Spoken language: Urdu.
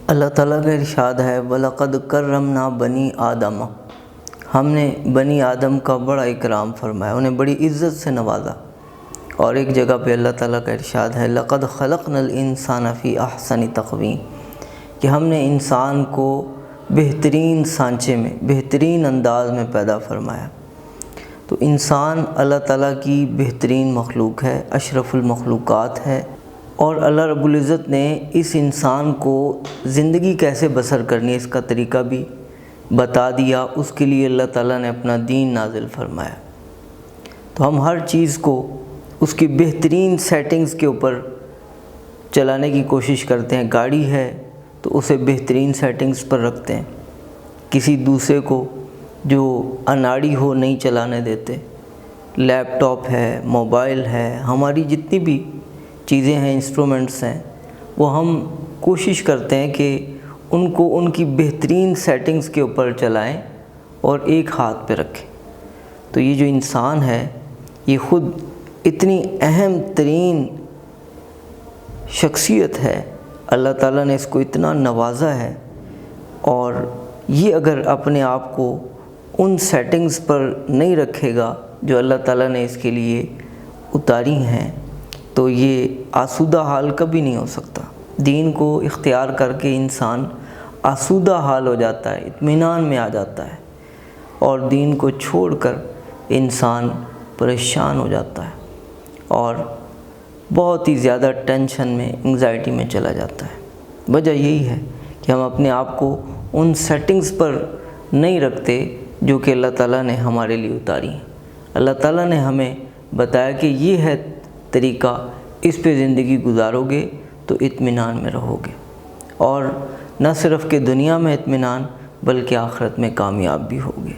اللہ تعالیٰ کا ارشاد ہے وَلَقَدْ كَرَّمْنَا بَنِي آدَمَ، ہم نے بنی آدم کا بڑا اکرام فرمایا، انہیں بڑی عزت سے نوازا۔ اور ایک جگہ پہ اللہ تعالیٰ کا ارشاد ہے لَقَدْ خَلَقْنَا الْإِنسَانَ فِي أَحْسَنِ تَقْوِيمٍ، کہ ہم نے انسان کو بہترین سانچے میں، بہترین انداز میں پیدا فرمایا۔ تو انسان اللہ تعالیٰ کی بہترین مخلوق ہے، اشرف المخلوقات ہے، اور اللہ رب العزت نے اس انسان کو زندگی کیسے بسر کرنی ہے اس کا طریقہ بھی بتا دیا۔ اس کے لیے اللہ تعالیٰ نے اپنا دین نازل فرمایا۔ تو ہم ہر چیز کو اس کی بہترین سیٹنگز کے اوپر چلانے کی کوشش کرتے ہیں۔ گاڑی ہے تو اسے بہترین سیٹنگز پر رکھتے ہیں، کسی دوسرے کو جو اناڑی ہو نہیں چلانے دیتے۔ لیپ ٹاپ ہے، موبائل ہے، ہماری جتنی بھی چیزیں ہیں، انسٹرومنٹس ہیں، وہ ہم کوشش کرتے ہیں کہ ان کو ان کی بہترین سیٹنگز کے اوپر چلائیں اور ایک ہاتھ پہ رکھیں۔ تو یہ جو انسان ہے یہ خود اتنی اہم ترین شخصیت ہے، اللہ تعالیٰ نے اس کو اتنا نوازا ہے، اور یہ اگر اپنے آپ کو ان سیٹنگز پر نہیں رکھے گا جو اللہ تعالیٰ نے اس کے لیے اتاری ہیں تو یہ آسودہ حال کبھی نہیں ہو سکتا۔ دین کو اختیار کر کے انسان آسودہ حال ہو جاتا ہے، اطمینان میں آ جاتا ہے، اور دین کو چھوڑ کر انسان پریشان ہو جاتا ہے اور بہت ہی زیادہ ٹینشن میں، انگزائٹی میں چلا جاتا ہے۔ وجہ یہی ہے کہ ہم اپنے آپ کو ان سیٹنگز پر نہیں رکھتے جو کہ اللہ تعالیٰ نے ہمارے لیے اتاری ہیں۔ اللہ تعالیٰ نے ہمیں بتایا کہ یہ ہے طریقہ، اس پہ زندگی گزارو گے تو اطمینان میں رہو گے، اور نہ صرف کہ دنیا میں اطمینان بلکہ آخرت میں کامیاب بھی ہوگے۔